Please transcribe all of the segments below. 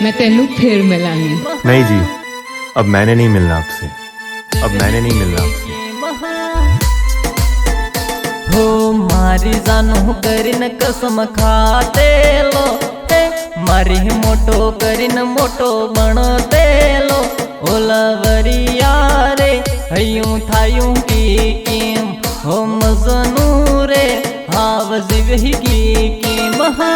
मैं तेनू फिर मिलांगी। नहीं जी, अब मैंने नहीं मिलना आपसे, अब मैंने नहीं मिलना आपसे। हो मारी जानू करीन कसम खाते लो हे, मारी मोटो करीन मोटो बनते लो। ओलवरिया रे हयूं थायूं की कीम हो मजनू रे हाव जिवही की महा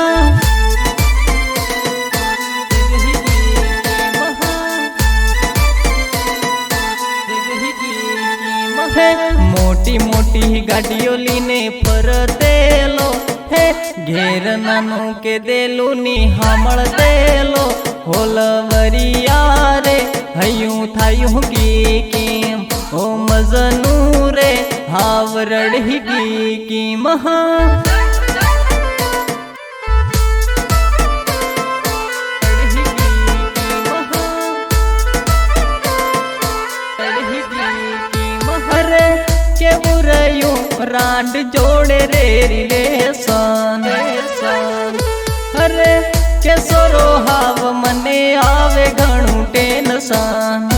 मोटी मोटी गाड़ियों लीने फरते लो हे, घेर नानू के देलू नी हमल देलो। होलवरिया रे हयूं थायूं की कीम ओ मजनू रे हाव रड़ही की महा के बुरायूं रांड जोड़े रे रिलेशन अरे के सोरो हाव मने आवे घणू टेंशन।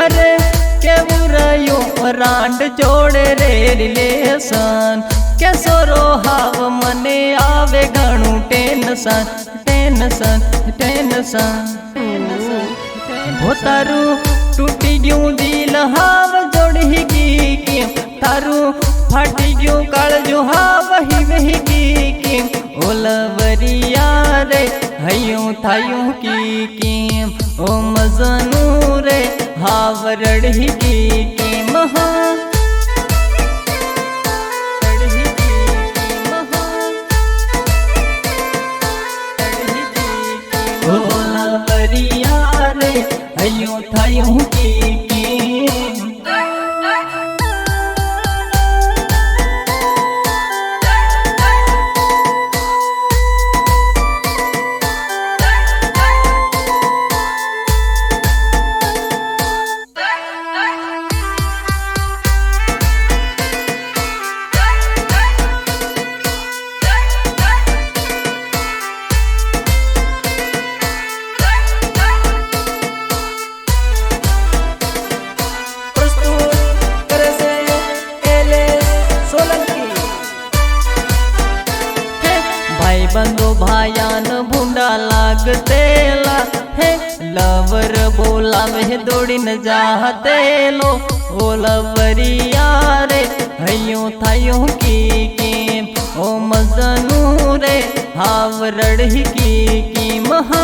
अरे के बुरायूं रांड जोड़े रे रिलेशन के सोरो हाव मने आवे घणू टेंशन हो तारू टूटी गयूं दिल हाव जोड़ी की तारू फाटी गयूं कालजू हाव ही वही की ओलवरिया रे हयूं थायूं की ओ मजनू रे हाव रड़ही की महा ओलवरिया रे हयूं थायूं की बंदो भायान भूंडा लागते ला हे, लवर बोला में दौड़ी न जाते लो। ओलवरिया रे हयूं थायूं की ओ मजनू रे हाव रड़ही की महा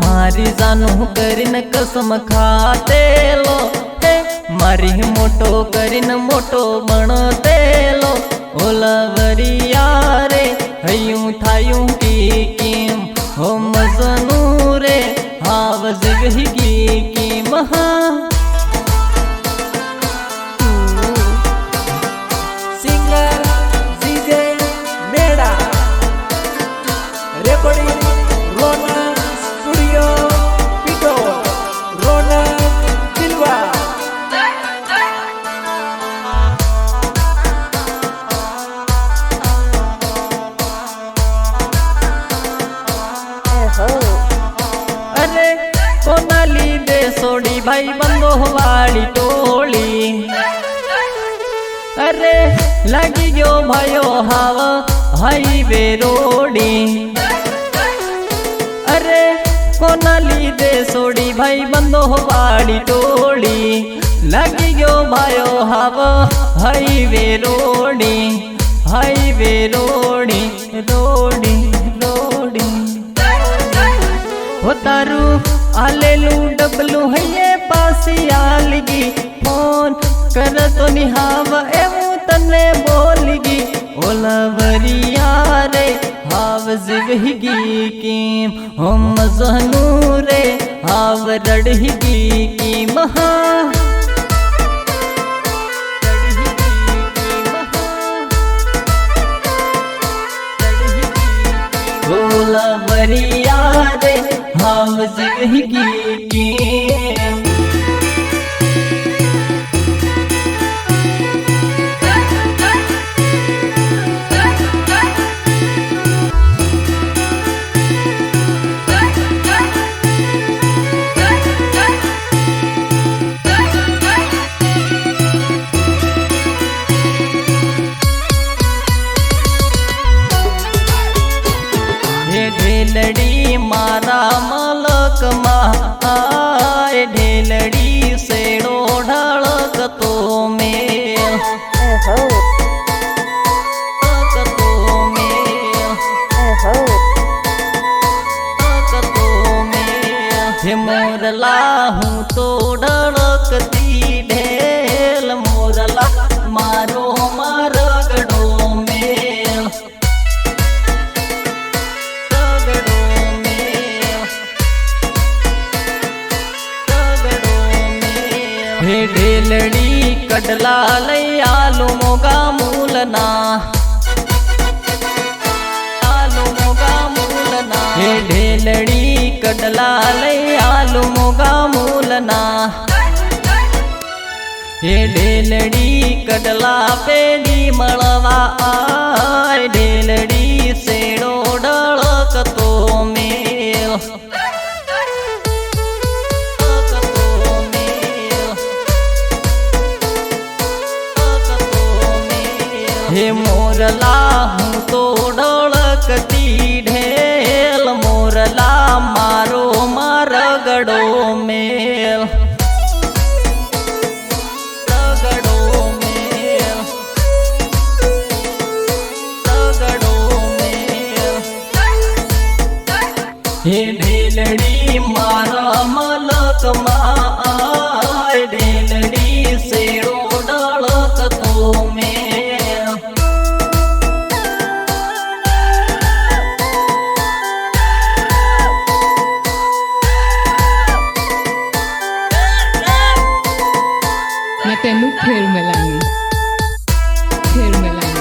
मारी जानू करीन कसम खाते लो हे, मारी मोटो करीन मोटो बनते लो। ओलवरिया रे हयूं थायूं की हो मजनू रे हाव जिवही की महा सिंगर जीजे मेड़ा रेकॉर्डिंग रोनक स्टूडियो पिटो रोनक दिलवा। अरे कोनाली दे सोड़ी भाई बंदो वाली टोली अरे लगी गयो भयो हाव हाईवे रोडी। अरे कोनाली दे सोड़ी भाई बंदो वाली टोली लगी गयो भयो हाव हाईवे रोडी रोडी हो तारू आलेलू डबलू है पासी आलगी फोन कर तो निहाव एवं तने बोलगी। ओलवरिया रे हाव जिवही की हम मजनू रे हाव रड़ही की महा ओलवरिया रे हाव जिवही की ઢેલડી મારા મલકમાં આય ઢેલડી શેડો ઢળકતો મેલ હે મોરલા હું તો ઢળકતી ઢેલ મોરલા મારો મારગડો મેલ રગડો મેલ રગડો મેલ હે ઢેલડી કડલા લઈ આલુ મોગા મૂલના હે ઢેલડી કડલા લઈ આલુ મોગા મૂલના હે ઢેલડી કડલા પેડી મળવા આય ઢેલડી શેડો ઢળકતો મેલ હે મોરલા હું તો ઢળકતી ઢેલ મોરલા મારો મારગડો મેલ રગડો મેલ રગડો મેલ હે ઢેલડી મારા મલકમાં આય ઢેલડી શેડો ઢળકતો મેલ मैं तेनू फिर मिलांगी फिर मिलांगी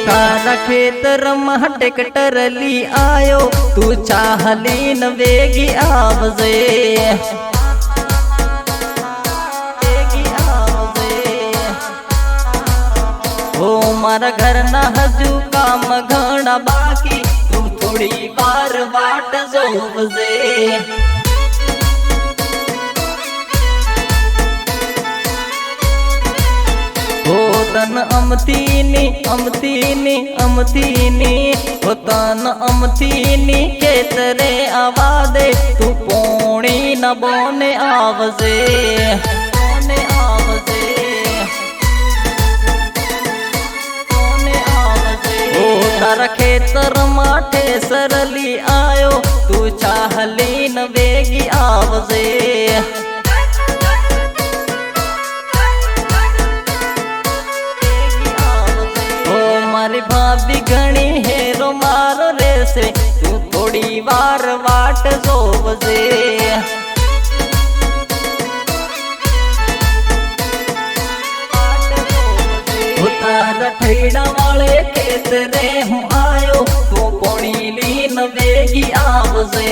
તારા ખેતરમાં ટ્રેક્ટર લી આયો તું ચાહલી ન વેગી આવજે વેગી આવજે ઓ મારા ઘરના હજુ કામ ઘણા બાકી તું થોડી વાર વાટ જોવજે તન અમતીની ઓ તન અમતીની ખેતરે આવા દે તું પોણી ન બોને આવજે બોને આવજે બોને આવજે ઓ તારા ખેતર માટે સરલી આયો તું ચાહલી ન વેગી આવજે મારી ભાભી ઘણી હેરો મારો રેસે તું થોડી વાર વાટ જોવજે તારા ઠેડા વાળે ખેતરે હું આયો તું પોણી લીન વેગી આવજે